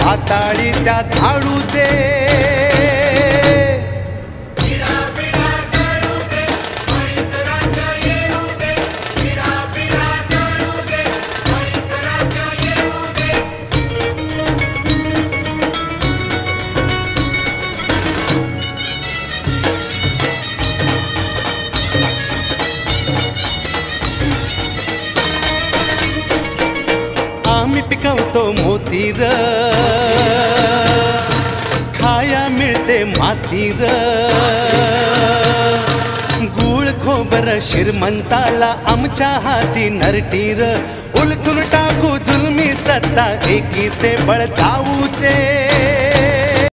पाताळी त्या धाडू दे. आम्ही पिकवतो मोतीर, खाया मिळते मातीर. गुळ खोबर श्रीमंताला आमच्या हाती नरटीर. उलथून टाकू जुलमी सत्ता एकीचे बळ दावू दे.